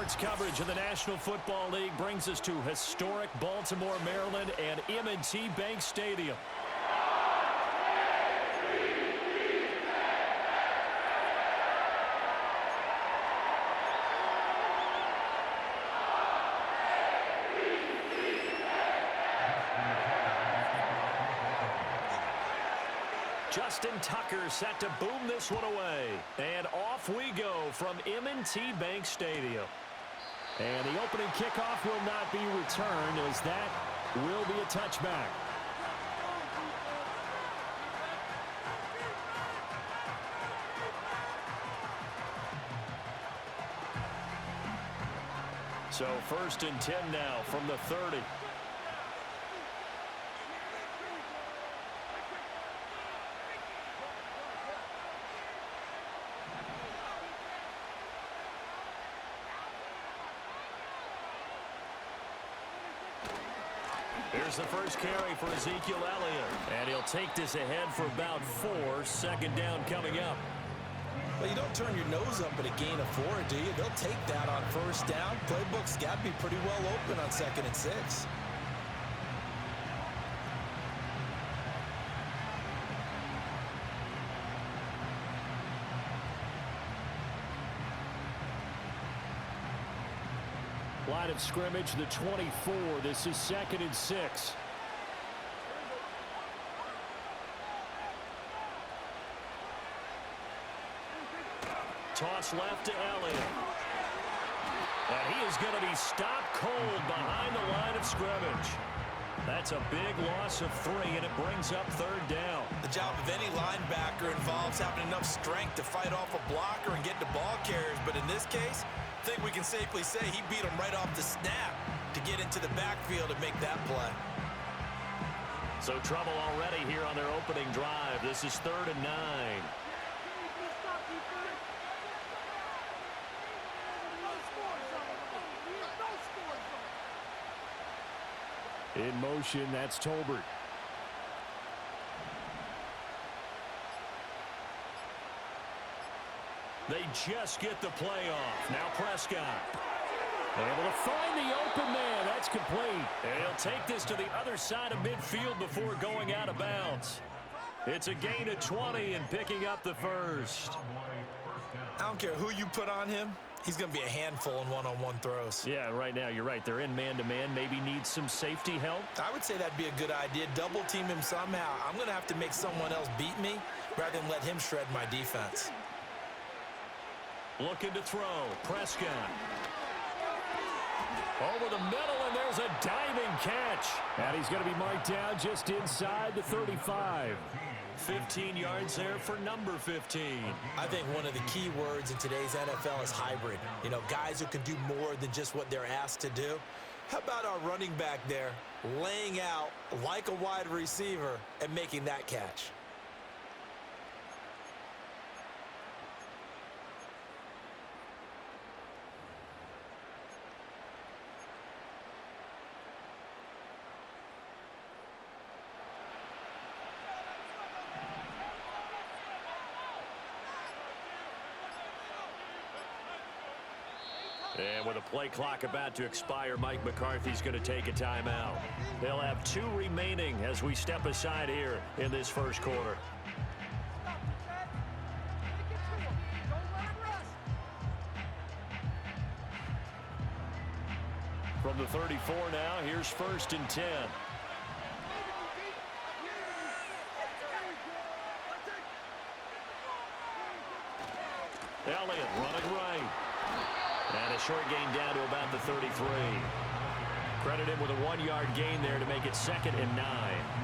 Sports coverage of the National Football League brings us to historic Baltimore, Maryland, and M&T Bank Stadium. Justin Tucker set to boom this one away. And off we go from M&T Bank Stadium. And the opening kickoff will not be returned, as that will be a touchback. So 1st and 10 now from the 30. Here's the first carry for Ezekiel Elliott. And he'll take this ahead for about 4. 2nd down coming up. Well, you don't turn your nose up at a gain of 4, do you? They'll take that on 1st down. Playbook's got to be pretty well open on 2nd and 6. Line of scrimmage, the 24. This is 2nd and 6. Toss left to Elliott. And he is going to be stopped cold behind the line of scrimmage. That's a big loss of 3, and it brings up 3rd down. The job of any linebacker involves having enough strength to fight off a blocker and get to ball carriers. But in this case, I think we can safely say he beat him right off the snap to get into the backfield and make that play. So trouble already here on their opening drive. This is 3rd and 9. In motion, that's Tolbert. They just get the play off. Now Prescott. Able to find the open man. That's complete. And he'll take this to the other side of midfield before going out of bounds. It's a gain of 20 and picking up the 1st. I don't care who you put on him. He's going to be a handful in one-on-one throws. Yeah, right now, you're right. They're in man-to-man. Maybe needs some safety help. I would say that'd be a good idea. Double team him somehow. I'm going to have to make someone else beat me rather than let him shred my defense. Looking to throw. Prescott. Over the middle, and there's a diving catch. And he's going to be marked down just inside the 35. 15 yards there for number 15. I think one of the key words in today's NFL is hybrid. You know, guys who can do more than just what they're asked to do. How about our running back there laying out like a wide receiver and making that catch? And with a play clock about to expire, Mike McCarthy's going to take a timeout. They'll have 2 remaining as we step aside here in this 1st quarter. From the 34 now, here's 1st and 10. Elliott running right. And a short gain down to about the 33. Credit him with a 1-yard gain there to make it 2nd and 9.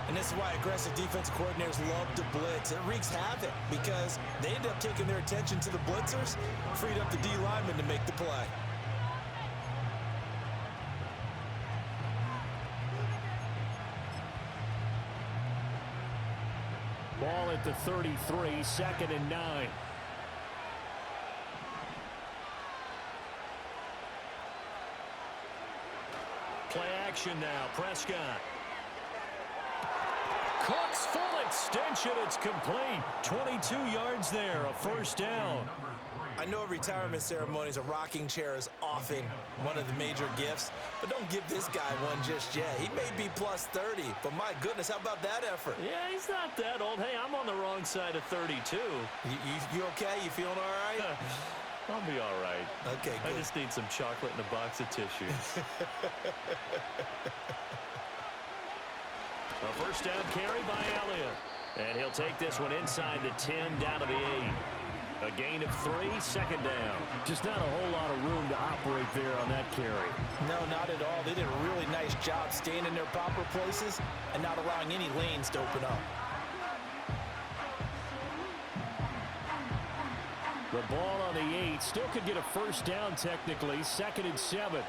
And this is why aggressive defensive coordinators love to blitz. It wreaks havoc because they end up taking their attention to the blitzers, freed up the D lineman to make the play. Ball at the 33, 2nd and 9. Play action now. Prescott. Cooks full extension. It's complete. 22 yards there, a first down. I know retirement ceremonies, a rocking chair is often one of the major gifts, but don't give this guy one just yet. He may be plus 30, but my goodness, how about that effort? Yeah, he's not that old. Hey, I'm on the wrong side of 32. You okay? You feeling all right? I'll be all right. Okay, good. I just need some chocolate and a box of tissues. A first down carry by Elliott. And he'll take this one inside the 10, down to the 8. A gain of 3, second down. Just not a whole lot of room to operate there on that carry. No, not at all. They did a really nice job staying in their proper places and not allowing any lanes to open up. The ball on the 8. Still could get a first down technically. 2nd and 7.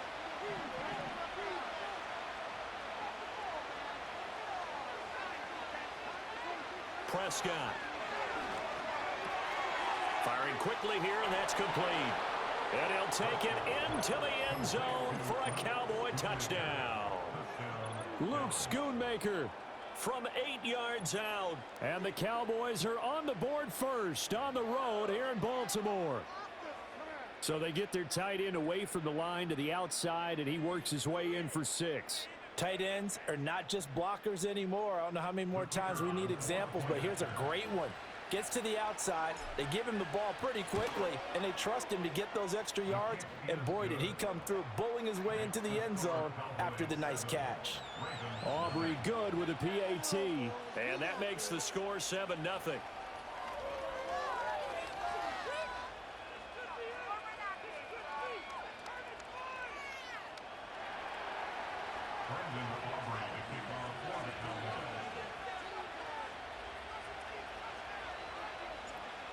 Prescott. Firing quickly here, and that's complete. And he'll take it into the end zone for a Cowboy touchdown. Luke Schoonmaker from 8 yards out. And the Cowboys are on the board first on the road here in Baltimore. So they get their tight end away from the line to the outside, and he works his way in for 6. Tight ends are not just blockers anymore. I don't know how many more times we need examples, but here's a great one. Gets to the outside, they give him the ball pretty quickly, and they trust him to get those extra yards, and boy, did he come through, bowling his way into the end zone after the nice catch. Aubrey good with a PAT, and that makes the score 7-0.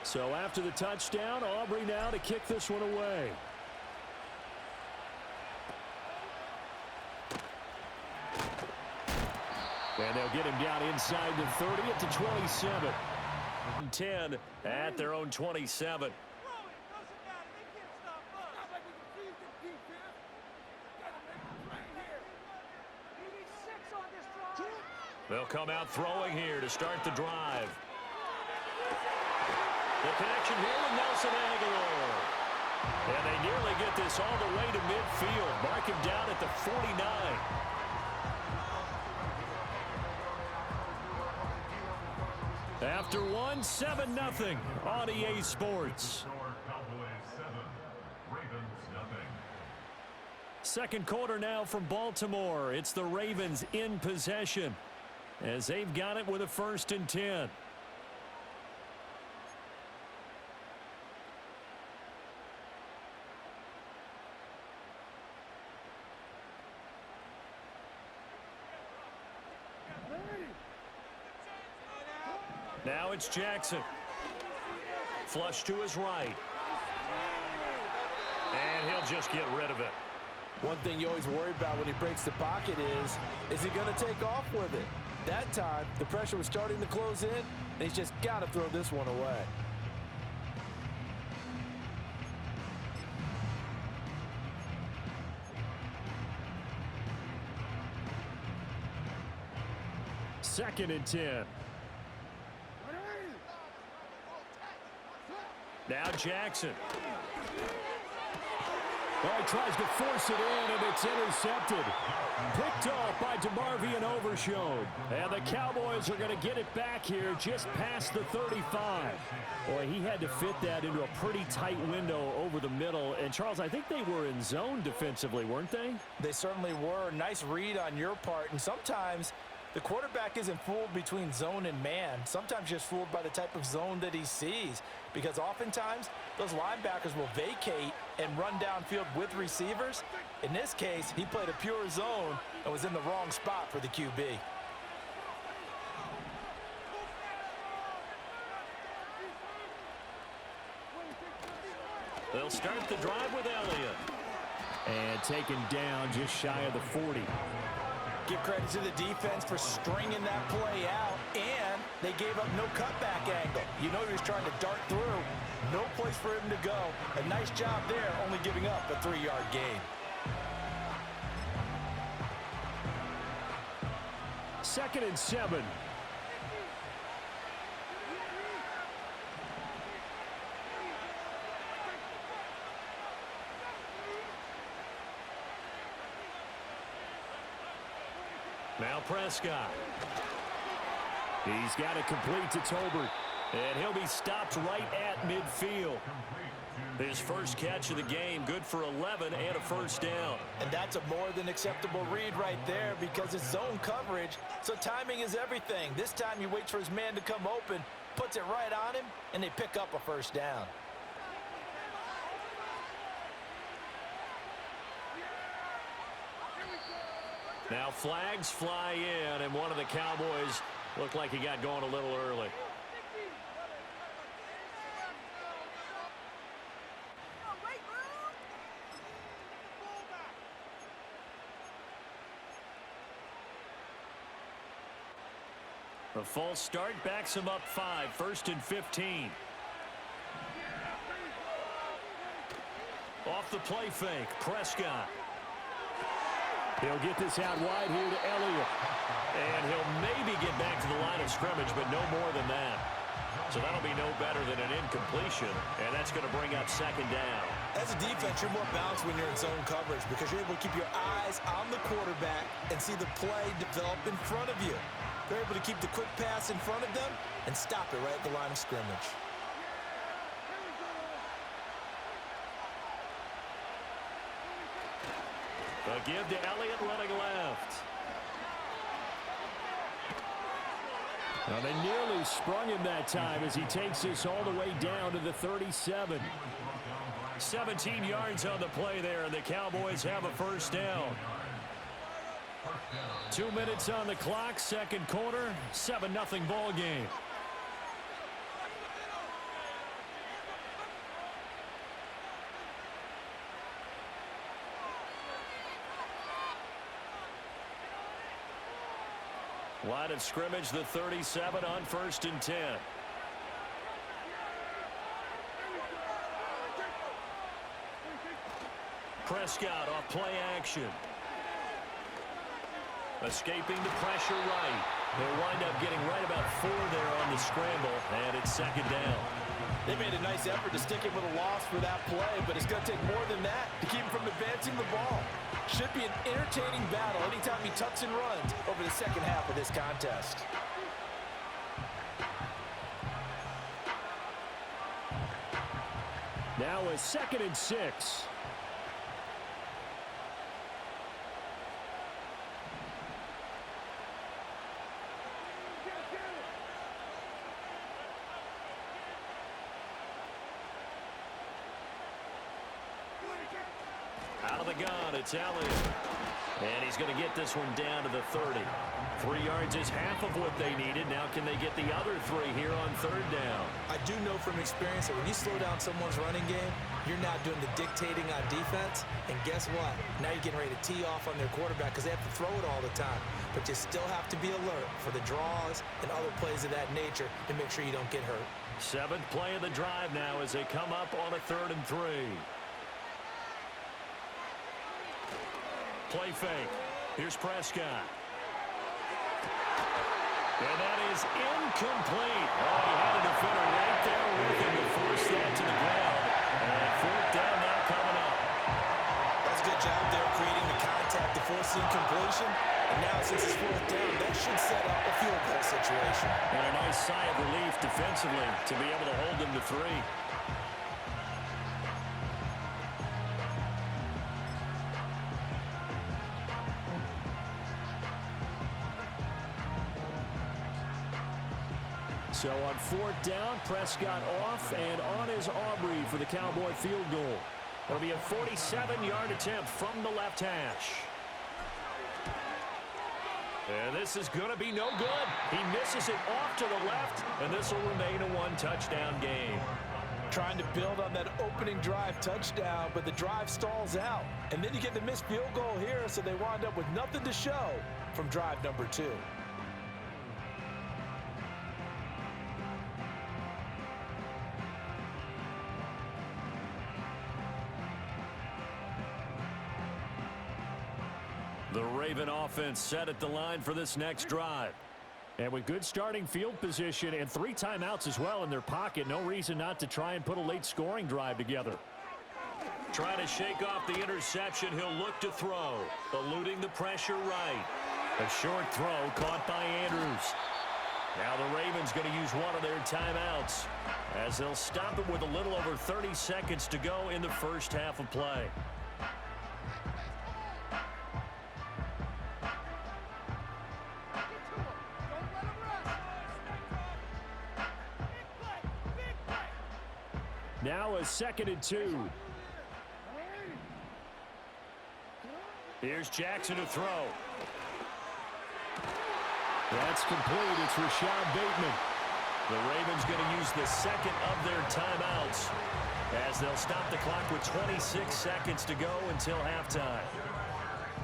So after the touchdown, Aubrey now to kick this one away. And they'll get him down inside the 30 at the 27. 10 at their own 27. They'll come out throwing here to start the drive. The connection here with Nelson Aguilar. And they nearly get this all the way to midfield. Mark him down at the 49. After one, 7-0 on EA Sports. Second quarter now from Baltimore. It's the Ravens in possession as they've got it with a 1st and 10. Now it's Jackson. Flush to his right. And he'll just get rid of it. One thing you always worry about when he breaks the pocket is he going to take off with it? That time, the pressure was starting to close in, and he's just got to throw this one away. Second and 10. Now Jackson. Well, he tries to force it in, and it's intercepted. Picked off by DeMarvion Overshown. And the Cowboys are going to get it back here just past the 35. Boy, he had to fit that into a pretty tight window over the middle. And, Charles, I think they were in zone defensively, weren't they? They certainly were. Nice read on your part. And sometimes the quarterback isn't fooled between zone and man. Sometimes just fooled by the type of zone that he sees. Because oftentimes, those linebackers will vacate and run downfield with receivers. In this case, he played a pure zone and was in the wrong spot for the QB. They'll start the drive with Elliott. And taken down just shy of the 40. Give credit to the defense for stringing that play out, and they gave up no cutback angle. You know he was trying to dart through. No place for him to go. A nice job there, only giving up a 3-yard gain. Second and 7. Now Prescott. He's got it complete to Tolbert. And he'll be stopped right at midfield. His first catch of the game, good for 11 and a first down. And that's a more than acceptable read right there because it's zone coverage, so timing is everything. This time he waits for his man to come open, puts it right on him, and they pick up a first down. Now flags fly in, and one of the Cowboys looked like he got going a little early. A false start backs him up 5, 1st and 15. Off the play fake, Prescott. He'll get this out wide here to Elliott. And he'll maybe get back to the line of scrimmage, but no more than that. So that'll be no better than an incompletion, and that's going to bring up second down. As a defense, you're more balanced when you're in zone coverage because you're able to keep your eyes on the quarterback and see the play develop in front of you. They're able to keep the quick pass in front of them and stop it right at the line of scrimmage. A give to Elliott running left. Now they nearly sprung him that time as he takes this all the way down to the 37. 17 yards on the play there, and the Cowboys have a first down. 2 minutes on the clock, second quarter, 7-0 ball game. Line of scrimmage, the 37 on 1st and 10. Prescott off play action. Escaping the pressure right. He'll wind up getting right about 4 there on the scramble, and it's second down. They made a nice effort to stick him with a loss for that play, but it's going to take more than that to keep him from advancing the ball. Should be an entertaining battle anytime he tucks and runs over the second half of this contest. Now a 2nd and 6. Out of the gun, it's Elliott. And he's going to get this one down to the 30. 3 yards is half of what they needed. Now can they get the other 3 here on 3rd down? I do know from experience that when you slow down someone's running game, you're not doing the dictating on defense. And guess what? Now you're getting ready to tee off on their quarterback because they have to throw it all the time. But you still have to be alert for the draws and other plays of that nature to make sure you don't get hurt. 7th play of the drive now as they come up on a 3rd and 3. Play fake. Here's Prescott. And that is incomplete. Oh, he had a defender right there with him to force that to the ground. And 4th down now coming up. That's a good job there creating the contact to force the incompletion. And now since it's 4th down, that should set up a field goal situation. And a nice sigh of relief defensively to be able to hold them to 3. So on 4th down, Prescott off, and on is Aubrey for the Cowboy field goal. It'll be a 47-yard attempt from the left hash. And this is going to be no good. He misses it off to the left, and this will remain a 1-touchdown game. Trying to build on that opening drive touchdown, but the drive stalls out. And then you get the missed field goal here, so they wind up with nothing to show from drive number 2. The Raven offense set at the line for this next drive. And with good starting field position and 3 timeouts as well in their pocket, no reason not to try and put a late scoring drive together. Trying to shake off the interception, he'll look to throw. Eluding the pressure right. A short throw caught by Andrews. Now the Ravens going to use one of their timeouts as they'll stop it with a little over 30 seconds to go in the first half of play. Now a 2nd and 2. Here's Jackson to throw. That's complete. It's Rashad Bateman. The Ravens going to use the second of their timeouts as they'll stop the clock with 26 seconds to go until halftime.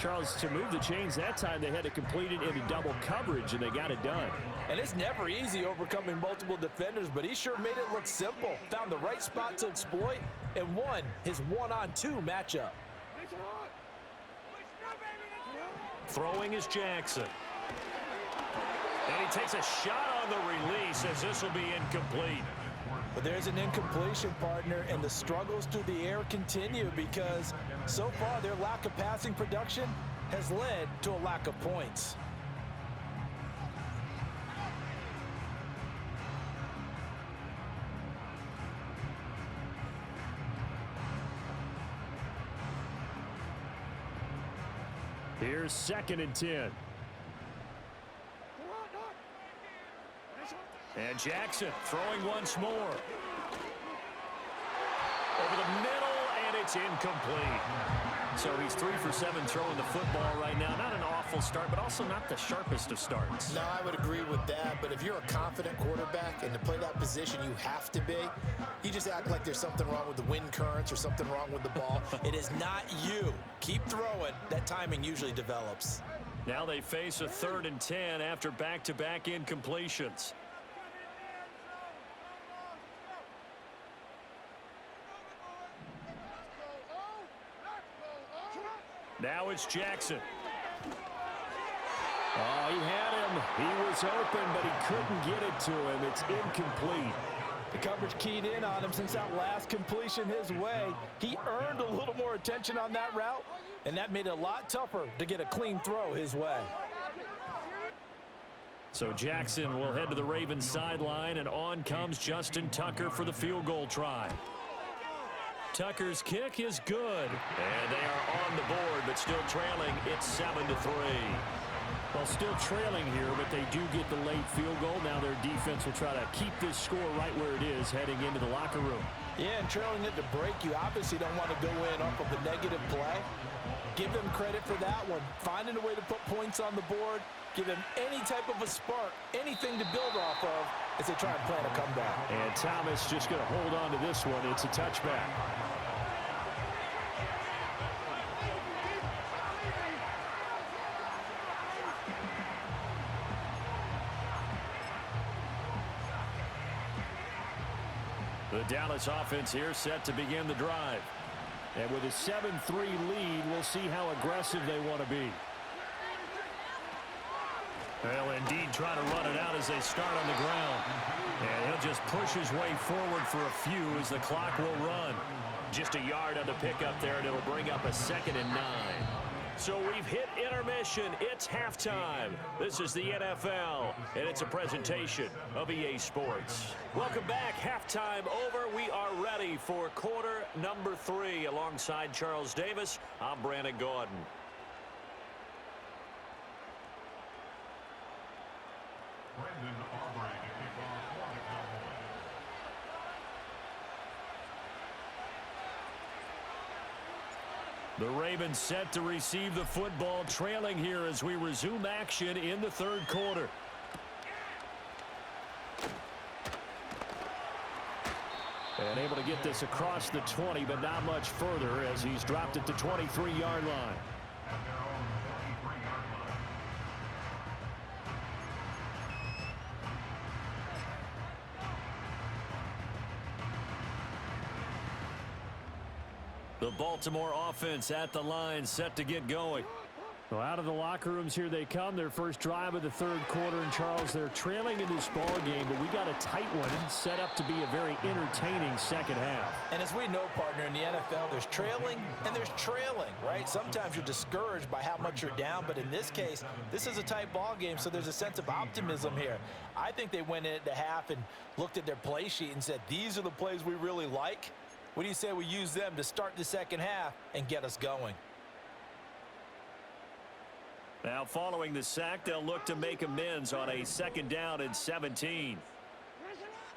Charles, to move the chains that time, they had to complete it into double coverage, and they got it done. And it's never easy overcoming multiple defenders, but he sure made it look simple. Found the right spot to exploit and won his one-on-two matchup. Throwing is Jackson. And he takes a shot on the release as this will be incomplete. But there's an incompletion, partner, and the struggles through the air continue because so far their lack of passing production has led to a lack of points. Here's 2nd and 10. And Jackson throwing once more. Over the middle, and it's incomplete. So he's 3 for 7 throwing the football right now. Not an awful start, but also not the sharpest of starts. No, I would agree with that. But if you're a confident quarterback and to play that position you have to be, you just act like there's something wrong with the wind currents or something wrong with the ball. It is not you. Keep throwing. That timing usually develops. Now they face a 3rd and 10 after back-to-back incompletions. Now it's Jackson. Oh, he had him. He was open, but he couldn't get it to him. It's incomplete. The coverage keyed in on him since that last completion his way. He earned a little more attention on that route, and that made it a lot tougher to get a clean throw his way. So Jackson will head to the Ravens sideline, and on comes Justin Tucker for the field goal try. Tucker's kick is good, and they are on the board, but still trailing. It's 7-3. Well, still trailing here, but they do get the late field goal. Now their defense will try to keep this score right where it is heading into the locker room. Yeah, and trailing it to break, you obviously don't want to go in off of a negative play. Give them credit for that one. Finding a way to put points on the board, give them any type of a spark, anything to build off of as they try and plan a comeback. And Thomas just going to hold on to this one. It's a touchback. The Dallas offense here set to begin the drive. And with a 7-3 lead, we'll see how aggressive they want to be. They'll indeed try to run it out as they start on the ground. And he'll just push his way forward for a few as the clock will run. Just a yard on the pickup there, and it'll bring up a 2nd and 9. So we've hit intermission. It's halftime. This is the NFL, and it's a presentation of EA Sports. Welcome back. Halftime over. We are ready for quarter number 3. Alongside Charles Davis, I'm Brandon Gordon. The Ravens set to receive the football, trailing here as we resume action in the 3rd quarter. And able to get this across the 20, but not much further as he's dropped it to 23-yard line. The Baltimore offense at the line, set to get going. Well, out of the locker rooms here they come. Their first drive of the third quarter. And, Charles, they're trailing in this ball game, but we got a tight one set up to be a very entertaining second half. And as we know, partner, in the NFL, there's trailing and there's trailing, right? Sometimes you're discouraged by how much you're down, but in this case, this is a tight ball game, so there's a sense of optimism here. I think they went into half and looked at their play sheet and said, these are the plays we really like. What do you say we use them to start the second half and get us going? Now, following the sack, they'll look to make amends on a 2nd down and 17.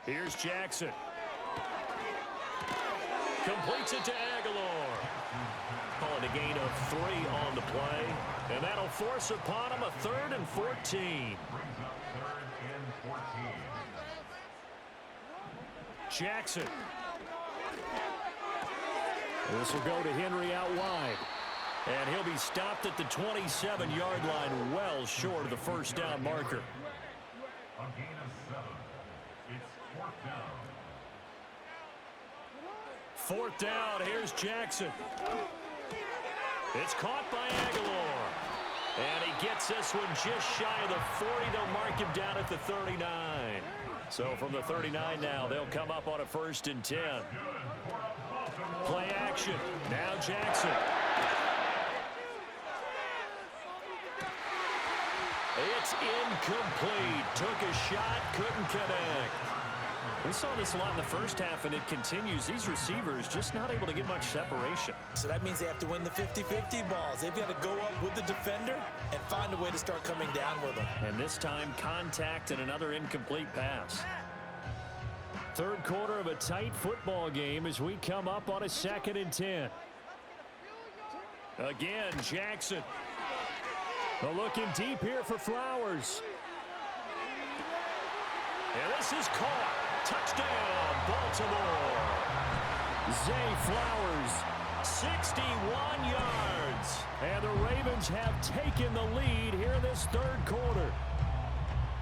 Here's Jackson. Completes it to Aguilar. Calling a gain of 3 on the play. And that'll force upon him a 3rd and 14. Jackson. This will go to Henry out wide. And he'll be stopped at the 27-yard line, well short of the first down marker. A gain of 7. It's 4th down. 4th down, here's Jackson. It's caught by Aguilar. And he gets this one just shy of the 40. They'll mark him down at the 39. So from the 39 now, they'll come up on a 1st and 10. Play action. Now Jackson. It's incomplete. Took a shot, couldn't connect. We saw this a lot in the first half, and it continues. These receivers just not able to get much separation. So that means they have to win the 50-50 balls. They've got to go up with the defender and find a way to start coming down with them. And this time, contact and another incomplete pass. Third quarter of a tight football game as we come up on a 2nd and 10. Again, Jackson. Looking deep here for Flowers. And this is caught. Touchdown, Baltimore. Zay Flowers, 61 yards. And the Ravens have taken the lead here in this third quarter.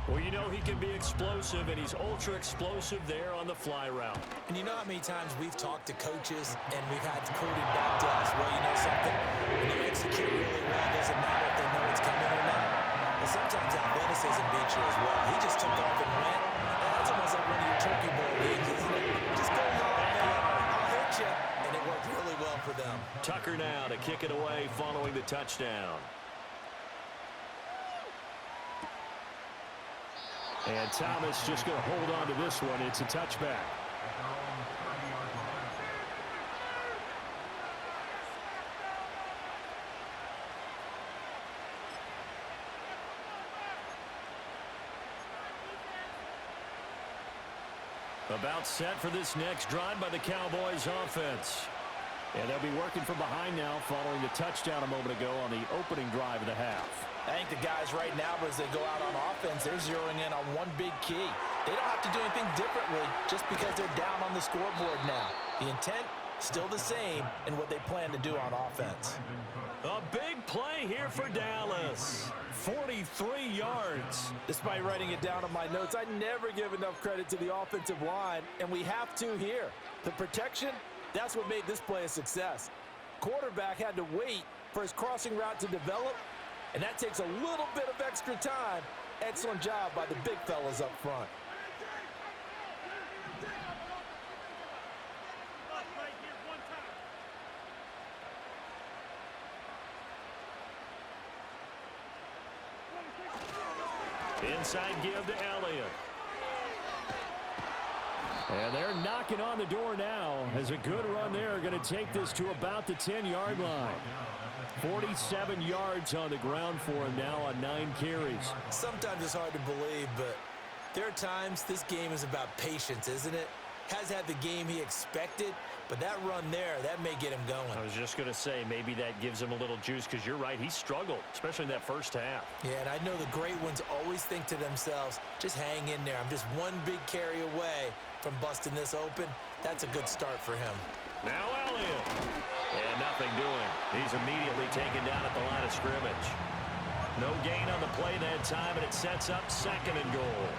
Well, you know he can be explosive, and he's ultra-explosive there on the fly route. And you know how many times we've talked to coaches and we've had quoted back to us, well, you know something? When you execute really well, it doesn't matter if they know it's coming or not. But sometimes athleticism beats you as well. He just took off and went. That's almost like one of your turkey bowl leagues, isn't it? Just go long, man. I'll hit you. And it worked really well for them. Tucker now to kick it away following the touchdown. And Thomas just going to hold on to this one. It's a touchback. About set for this next drive by the Cowboys offense. And they'll be working from behind now following the touchdown a moment ago on the opening drive of the half. I think the guys right now, as they go out on offense, they're zeroing in on one big key. They don't have to do anything differently just because they're down on the scoreboard now. The intent, still the same in what they plan to do on offense. A big play here for Dallas. 43 yards. Despite writing it down on my notes, I never give enough credit to the offensive line, and we have to here. The protection, that's what made this play a success. Quarterback had to wait for his crossing route to develop, and that takes a little bit of extra time. Excellent job by the big fellas up front. Inside give to Elliott. And they're knocking on the door now as a good run there. Going to take this to about the 10-yard line. 47 yards on the ground for him now on 9 carries. Sometimes it's hard to believe, but there are times this game is about patience, isn't it? Has had the game he expected, but that run there, that may get him going. I was just going to say, maybe that gives him a little juice because you're right, he struggled, especially in that first half. Yeah, and I know the great ones always think to themselves, just hang in there. I'm just one big carry away from busting this open. That's a good start for him. Now Elliott. And nothing doing. He's immediately taken down at the line of scrimmage. No gain on the play that time, and it sets up 2nd and goal.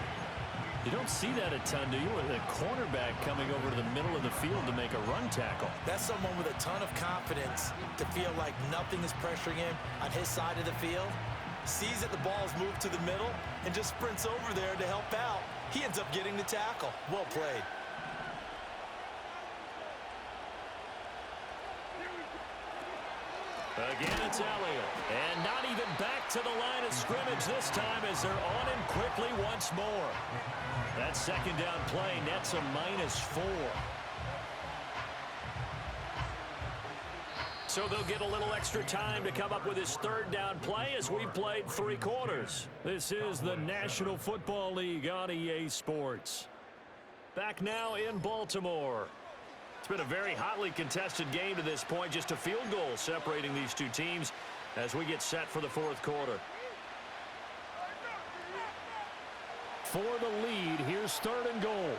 You don't see that a ton, do you? With a cornerback coming over to the middle of the field to make a run tackle. That's someone with a ton of confidence to feel like nothing is pressuring him on his side of the field. Sees that the ball's moved to the middle and just sprints over there to help out. He ends up getting the tackle. Well played. Again, it's Elliott. And not even back to the line of scrimmage this time as they're on him quickly once more. That second down play nets a -4. So they'll get a little extra time to come up with his third down play as we've played 3 quarters. This is the National Football League on EA Sports. Back now in Baltimore. It's been a very hotly contested game to this point. Just a field goal separating these two teams as we get set for the 4th quarter. For the lead, here's 3rd and goal.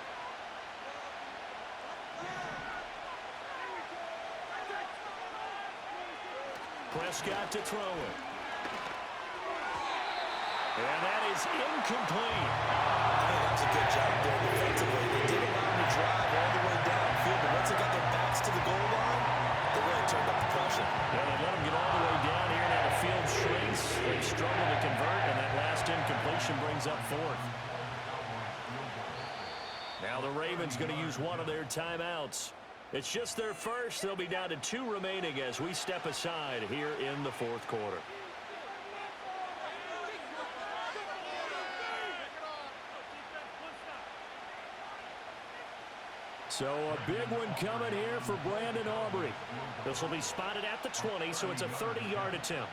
Prescott to throw it. And that is incomplete. I think that was a good job there defensively. They did allow him to drive all the way downfield, but once they got their backs to the goal line, they really turned up the pressure. Yeah, they let him get all the way down here. Now the field shrinks. They struggle to convert, and that last incompletion brings up 4th. Now the Ravens going to use one of their timeouts. It's just their first. They'll be down to 2 remaining as we step aside here in the 4th quarter. So a big one coming here for Brandon Aubrey. This will be spotted at the 20, so it's a 30-yard attempt.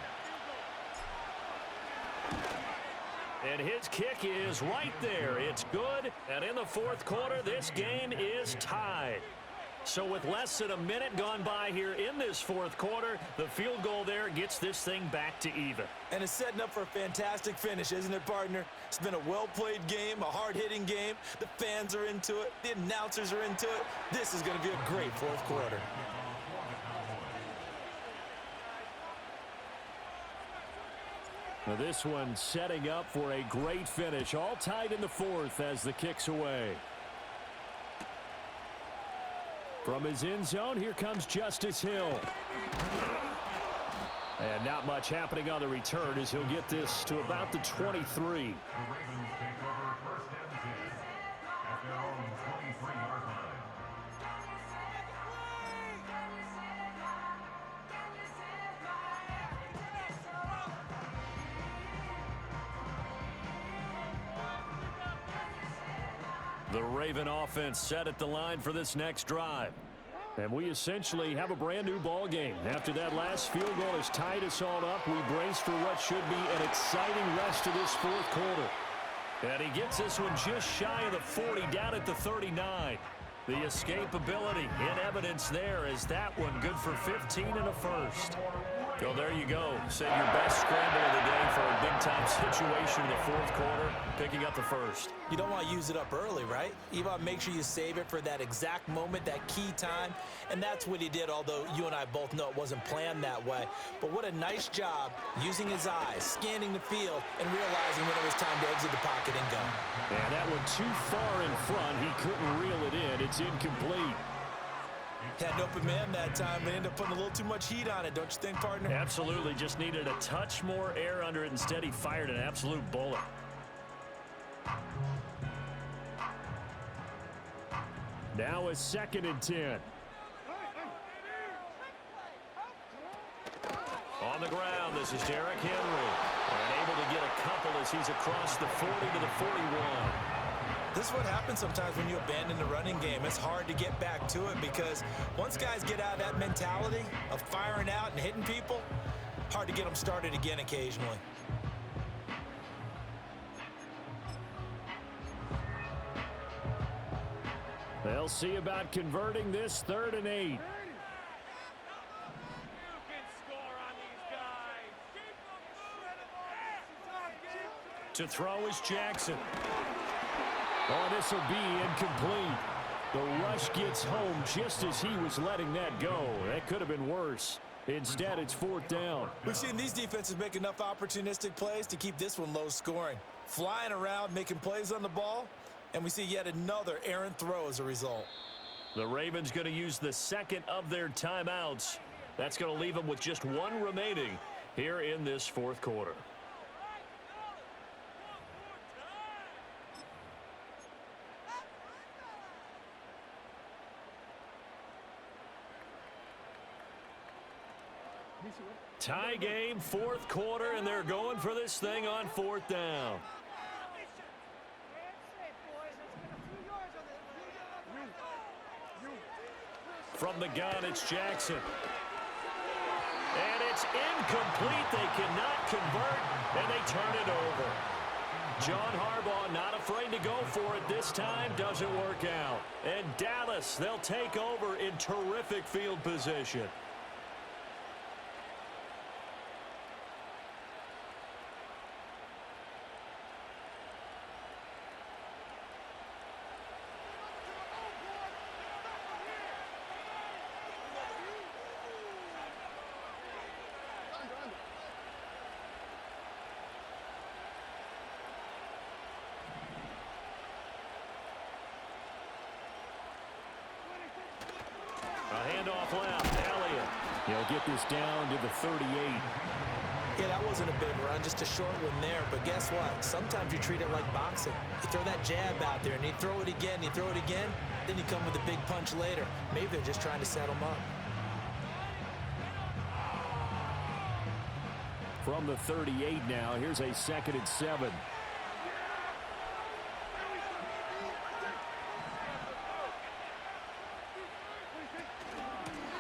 And his kick is right there. It's good. And in the 4th quarter, this game is tied. So with less than a minute gone by here in this 4th quarter, the field goal there gets this thing back to even. And it's setting up for a fantastic finish, isn't it, partner? It's been a well-played game, a hard-hitting game. The fans are into it. The announcers are into it. This is going to be a great 4th quarter. Now this one setting up for a great finish. All tied in the 4th as the kick's away. From his end zone, here comes Justice Hill. And not much happening on the return as he'll get this to about the 23. The Ravens take over 1st and 10 at their own 23-yard line. The Raven offense set at the line for this next drive. And we essentially have a brand new ball game. After that last field goal has tied us all up, we brace for what should be an exciting rest of this 4th quarter. And he gets this one just shy of the 40, down at the 39. The escapability in evidence there as that one good for 15 and a first. So there you go. Say your best scramble of the day for a big-time situation in the 4th quarter, picking up the first. You don't want to use it up early, right? You want to make sure you save it for that exact moment, that key time. And that's what he did, although you and I both know it wasn't planned that way. But what a nice job using his eyes, scanning the field, and realizing when it was time to exit the pocket and go. And that one too far in front. He couldn't reel it in. It's incomplete. Had an open man that time, but ended up putting a little too much heat on it, don't you think, partner? Absolutely. Just needed a touch more air under it. Instead, he fired an absolute bullet. Now a 2nd and 10. On the ground, this is Derrick Henry. And able to get a couple as he's across the 40 to the 41. This is what happens sometimes when you abandon the running game. It's hard to get back to it because once guys get out of that mentality of firing out and hitting people, hard to get them started again occasionally. They'll see about converting this 3rd and 8. To throw is Jackson. Oh, this will be incomplete. The rush gets home just as he was letting that go. That could have been worse. Instead, it's 4th down. We've seen these defenses make enough opportunistic plays to keep this one low scoring. Flying around, making plays on the ball, And we see yet another errant throw as a result. The Ravens going to use the second of their timeouts. That's going to leave them with just one remaining here in this fourth quarter. Tie game, fourth quarter, and they're going for this thing on fourth down. From the gun, it's Jackson. And it's incomplete. They cannot convert, and they turn it over. John Harbaugh not afraid to go for it this time. Doesn't work out. And Dallas, they'll take over in terrific field position. Handoff left. Elliott. He'll get this down to the 38. Yeah, that wasn't a big run, just a short one there. But guess what? Sometimes you treat it like boxing. You throw that jab out there, and you throw it again, you throw it again, then you come with a big punch later. Maybe they're just trying to set him up. From the 38 now, here's a 2nd and 7.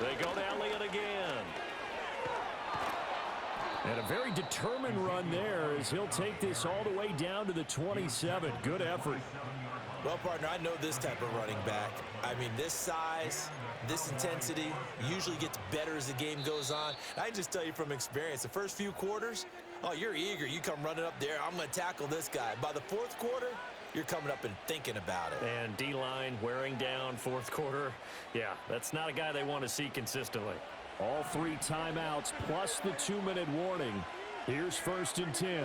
They go to Elliott again. And a very determined run there as he'll take this all the way down to the 27. Good effort. Well, partner, I know this type of running back. I mean, this size, this intensity usually gets better as the game goes on. I just tell you from experience, the first few quarters, oh, you're eager. You come running up there. I'm going to tackle this guy. By the fourth quarter, you're coming up and thinking about it. And D-line wearing down fourth quarter. Yeah, that's not a guy they want to see consistently. All 3 timeouts plus the 2-minute warning. Here's 1st and 10.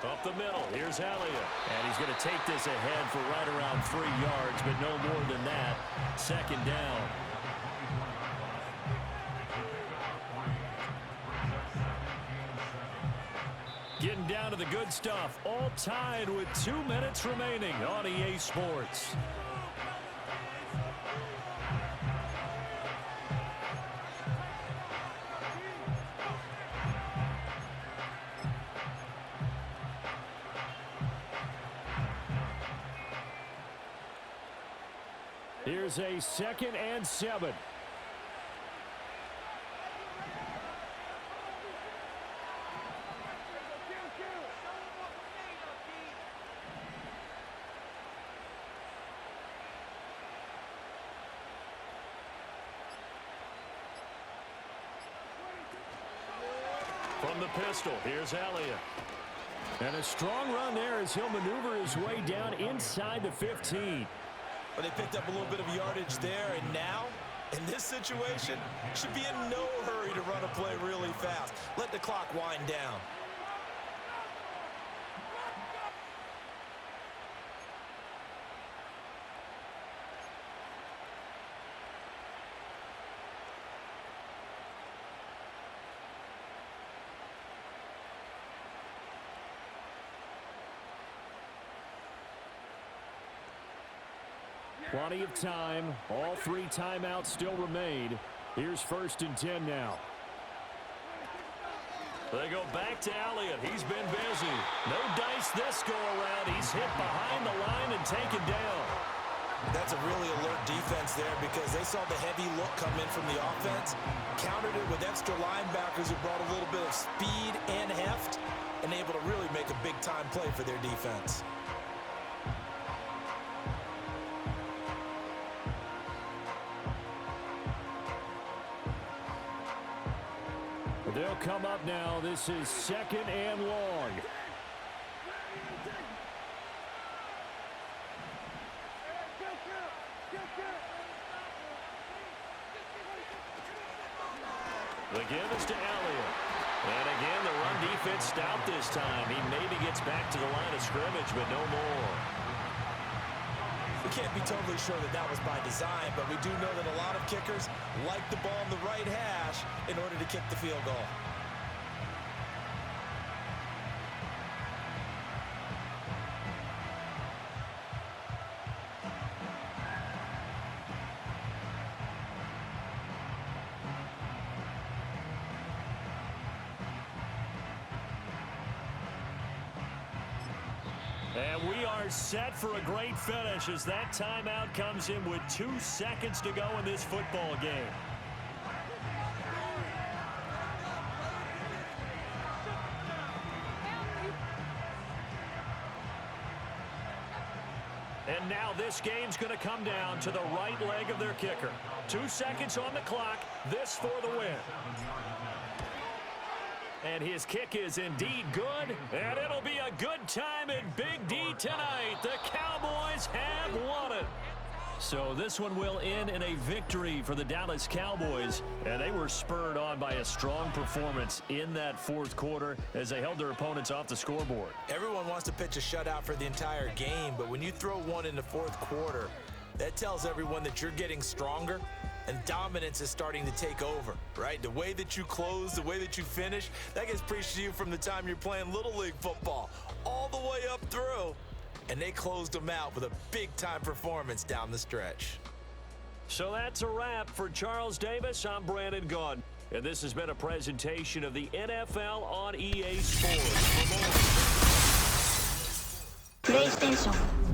Up the middle, here's Elliott. And he's going to take this ahead for right around 3 yards, but no more than that. 2nd down. Getting down to the good stuff. All tied with 2 minutes remaining on EA Sports. Here's a 2nd and 7. From the pistol, here's Elliott. And a strong run there as he'll maneuver his way down inside the 15. But they picked up a little bit of yardage there, and now, in this situation, should be in no hurry to run a play really fast. Let the clock wind down. Plenty of time. All 3 timeouts still remain. Here's 1st and 10 now. They go back to Elliott. He's been busy. No dice this go-around. He's hit behind the line and taken down. That's a really alert defense there because they saw the heavy look come in from the offense, countered it with extra linebackers who brought a little bit of speed and heft, and able to really make a big-time play for their defense. They'll come up now. This is 2nd and long. The give is to Elliott. And again, the run defense stout this time. He maybe gets back to the line of scrimmage, but no more. We can't be totally sure that that was by design, but we do know that a lot of kickers like the ball in the right hash in order to kick the field goal. And we are set for a great finish as that timeout comes in with 2 seconds to go in this football game. And now this game's going to come down to the right leg of their kicker. 2 seconds on the clock. This for the win. And his kick is indeed good, and it'll be a good time in Big D tonight. The Cowboys have won it. So this one will end in a victory for the Dallas Cowboys, and they were spurred on by a strong performance in that fourth quarter as they held their opponents off the scoreboard. Everyone wants to pitch a shutout for the entire game, but when you throw one in the fourth quarter, that tells everyone that you're getting stronger and dominance is starting to take over, right? The way that you close, the way that you finish, that gets preached to you from the time you're playing Little League football all the way up through. And they closed them out with a big-time performance down the stretch. So that's a wrap for Charles Davis. I'm Brandon Gaudin, and this has been a presentation of the NFL on EA Sports. For more プレイステーション